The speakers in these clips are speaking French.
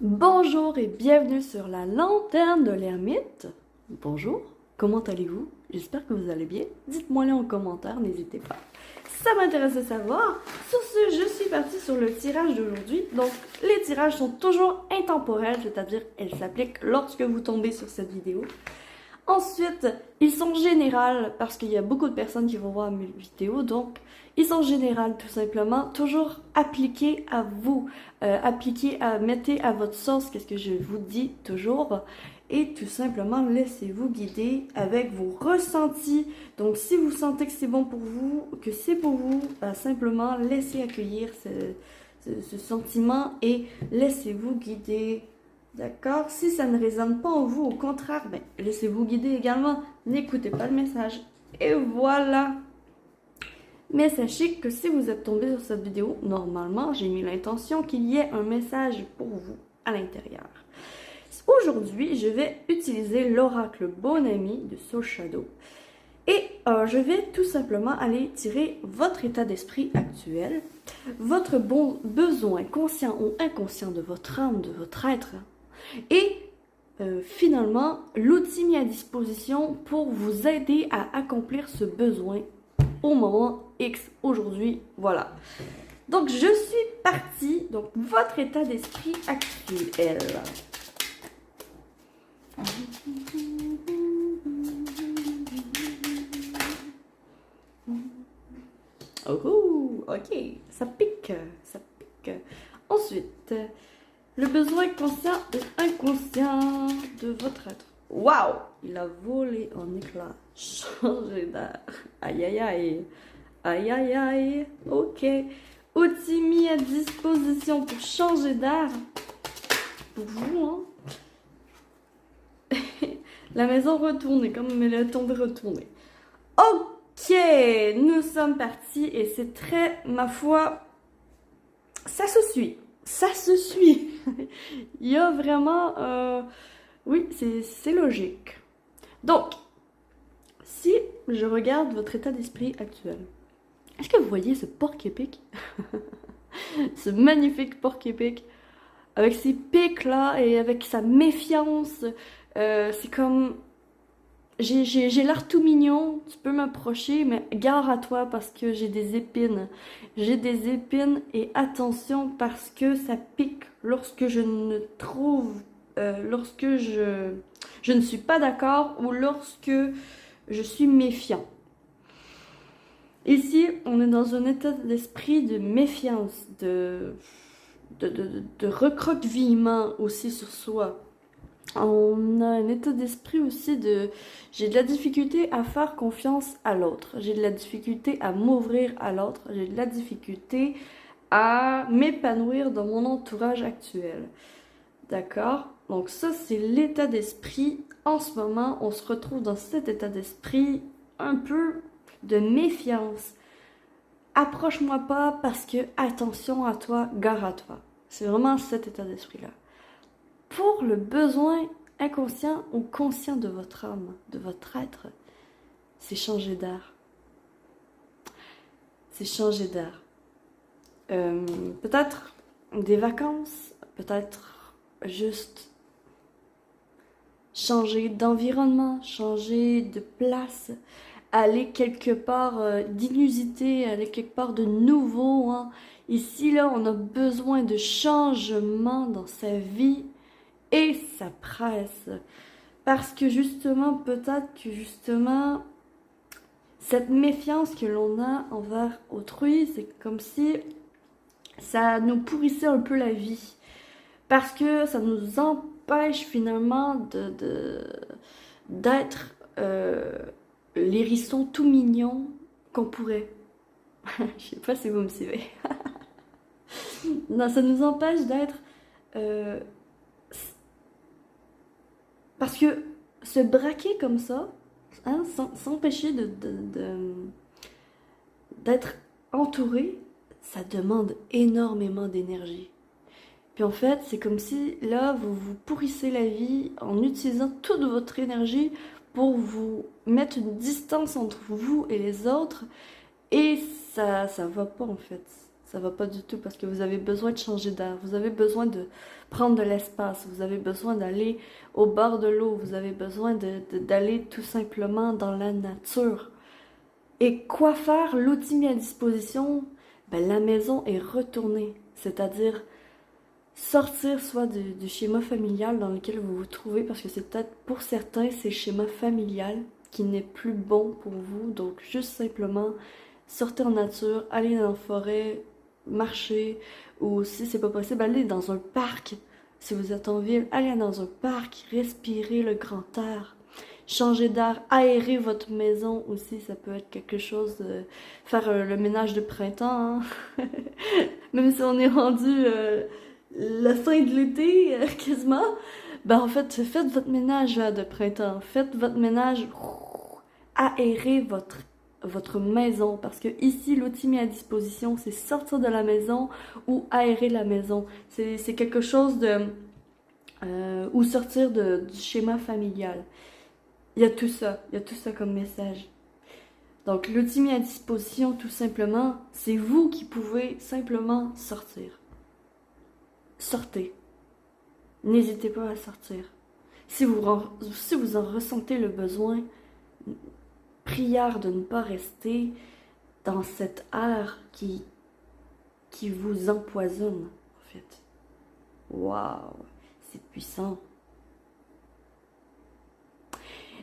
Bonjour et bienvenue sur la lanterne de l'ermite. Bonjour, comment allez-vous? J'espère que vous allez bien. Dites-moi-le en commentaire, n'hésitez pas. Ça m'intéresse de savoir. Sur ce, je suis partie sur le tirage d'aujourd'hui. Donc, les tirages sont toujours intemporels, c'est-à-dire elles s'appliquent lorsque vous tombez sur cette vidéo. Ensuite, ils sont généraux parce qu'il y a beaucoup de personnes qui vont voir mes vidéos, donc ils sont généraux tout simplement, toujours appliqués à vous, mettez à votre sauce, qu'est-ce que je vous dis toujours, et tout simplement laissez-vous guider avec vos ressentis. Donc si vous sentez que c'est bon pour vous, que c'est pour vous, simplement laissez accueillir ce sentiment et laissez-vous guider. D'accord? Si ça ne résonne pas en vous, au contraire, ben, laissez-vous guider également. N'écoutez pas le message. Et voilà! Mais sachez que si vous êtes tombé sur cette vidéo, normalement, j'ai mis l'intention qu'il y ait un message pour vous à l'intérieur. Aujourd'hui, je vais utiliser l'oracle Bon Ami de Soul Shadow. Et je vais tout simplement aller tirer votre état d'esprit actuel, votre besoin conscient ou inconscient de votre âme, de votre être, et finalement, l'outil mis à disposition pour vous aider à accomplir ce besoin au moment X, aujourd'hui, voilà. Donc, je suis partie. Donc, votre état d'esprit actuel. Oh, ok, ça pique, ça pique. Ensuite, le besoin conscient et inconscient de votre être. Waouh! Il a volé en éclats. Changé d'air. Aïe aïe aïe. Aïe aïe aïe. Ok. Outils mis à disposition pour changer d'air. Pour vous, hein? La maison retournée, comme elle est tombée retournée. Ok, nous sommes partis et c'est très, ma foi, ça se suit. Ça se suit. Il y a vraiment... oui, c'est logique. Donc, si je regarde votre état d'esprit actuel, est-ce que vous voyez ce porc-épic? Ce magnifique porc-épic, avec ses pics-là et avec sa méfiance. C'est comme... J'ai l'air tout mignon, tu peux m'approcher, mais gare à toi parce que j'ai des épines. J'ai des épines et attention parce que ça pique lorsque je ne trouve, lorsque je ne suis pas d'accord ou lorsque je suis méfiant. Ici, on est dans un état d'esprit de méfiance, de recroquevillement aussi sur soi. On a un état d'esprit aussi de... J'ai de la difficulté à faire confiance à l'autre. J'ai de la difficulté à m'ouvrir à l'autre. J'ai de la difficulté à m'épanouir dans mon entourage actuel. D'accord? Donc ça, c'est l'état d'esprit. En ce moment, on se retrouve dans cet état d'esprit un peu de méfiance. Approche-moi pas parce que attention à toi, gare à toi. C'est vraiment cet état d'esprit-là. Pour le besoin inconscient ou conscient de votre âme, de votre être, c'est changer d'air. C'est changer d'air. Peut-être des vacances, peut-être juste changer d'environnement, changer de place, aller quelque part d'inusité, aller quelque part de nouveau. Hein. Ici, là, on a besoin de changement dans sa vie. Et ça presse. Parce que justement, peut-être que justement, cette méfiance que l'on a envers autrui, c'est comme si ça nous pourrissait un peu la vie. Parce que ça nous empêche finalement d'être l'hérisson tout mignon qu'on pourrait. Je sais pas si vous me suivez. Non, ça nous empêche d'être... Parce que se braquer comme ça, hein, s'empêcher d'être entouré, ça demande énormément d'énergie. Puis en fait, c'est comme si là, vous vous pourrissez la vie en utilisant toute votre énergie pour vous mettre une distance entre vous et les autres. Et ça va pas en fait. Ça va pas du tout parce que vous avez besoin de changer d'air. Vous avez besoin de prendre de l'espace. Vous avez besoin d'aller au bord de l'eau. Vous avez besoin d'aller tout simplement dans la nature. Et quoi faire? L'outil mis à disposition, ben, la maison est retournée. C'est-à-dire sortir soit du schéma familial dans lequel vous vous trouvez, parce que c'est peut-être pour certains, c'est le schéma familial qui n'est plus bon pour vous. Donc juste simplement sortir en nature, aller dans la forêt, marcher, ou si c'est pas possible, aller dans un parc. Si vous êtes en ville, allez dans un parc, respirez le grand air. Changer d'air, aérer votre maison aussi, ça peut être quelque chose de faire le ménage de printemps, hein? Même si on est rendu la fin de l'été, quasiment, ben en fait, faites votre ménage là, de printemps, faites votre ménage, aérez votre maison, parce que ici, l'outil mis à disposition, c'est sortir de la maison ou aérer la maison. C'est quelque chose de... ou sortir du schéma familial. Il y a tout ça comme message. Donc, l'outil mis à disposition, tout simplement, c'est vous qui pouvez simplement sortir. Sortez. N'hésitez pas à sortir. Si vous en ressentez le besoin, prière de ne pas rester dans cette air qui vous empoisonne, en fait. Waouh, c'est puissant.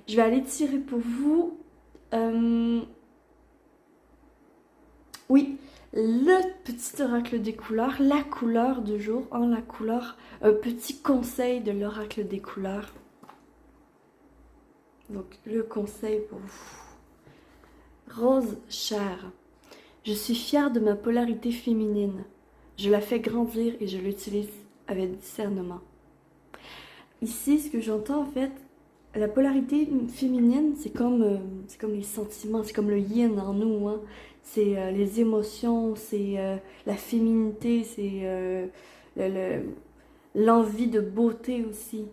Je vais aller tirer pour vous. Oui, le petit oracle des couleurs, la couleur du jour, la couleur, un petit conseil de l'oracle des couleurs. Donc, le conseil pour vous. Rose chère, je suis fière de ma polarité féminine. Je la fais grandir et je l'utilise avec discernement. Ici, ce que j'entends en fait, la polarité féminine, c'est comme les sentiments, c'est comme le yin en nous, hein. C'est les émotions, c'est la féminité, c'est l'envie de beauté aussi,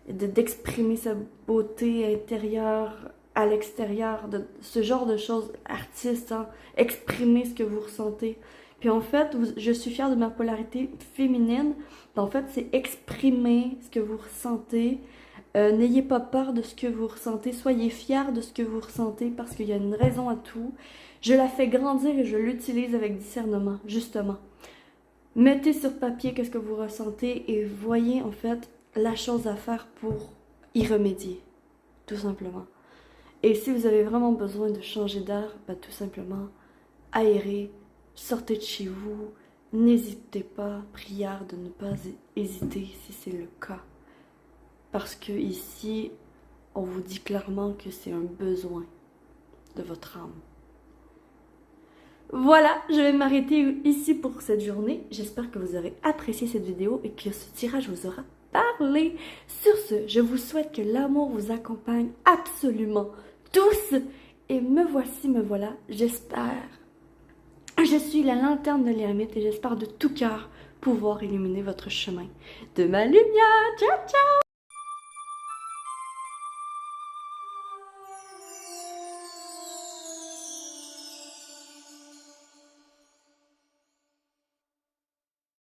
d'exprimer sa beauté intérieure à l'extérieur, de ce genre de choses, artiste, hein, exprimer ce que vous ressentez. Puis en fait, je suis fière de ma polarité féminine, en fait, c'est exprimer ce que vous ressentez. N'ayez pas peur de ce que vous ressentez, soyez fiers de ce que vous ressentez parce qu'il y a une raison à tout. Je la fais grandir et je l'utilise avec discernement, justement. Mettez sur papier qu'est-ce que vous ressentez et voyez en fait la chose à faire pour y remédier, tout simplement. Et si vous avez vraiment besoin de changer d'air, ben, tout simplement, aérez, sortez de chez vous, n'hésitez pas, prière de ne pas hésiter si c'est le cas. Parce que ici, on vous dit clairement que c'est un besoin de votre âme. Voilà, je vais m'arrêter ici pour cette journée. J'espère que vous aurez apprécié cette vidéo et que ce tirage vous aura parlé. Sur ce, je vous souhaite que l'amour vous accompagne absolument tous. Et me voici, me voilà, j'espère. Je suis la lanterne de l'ermite et j'espère de tout cœur pouvoir illuminer votre chemin de ma lumière. Ciao, ciao!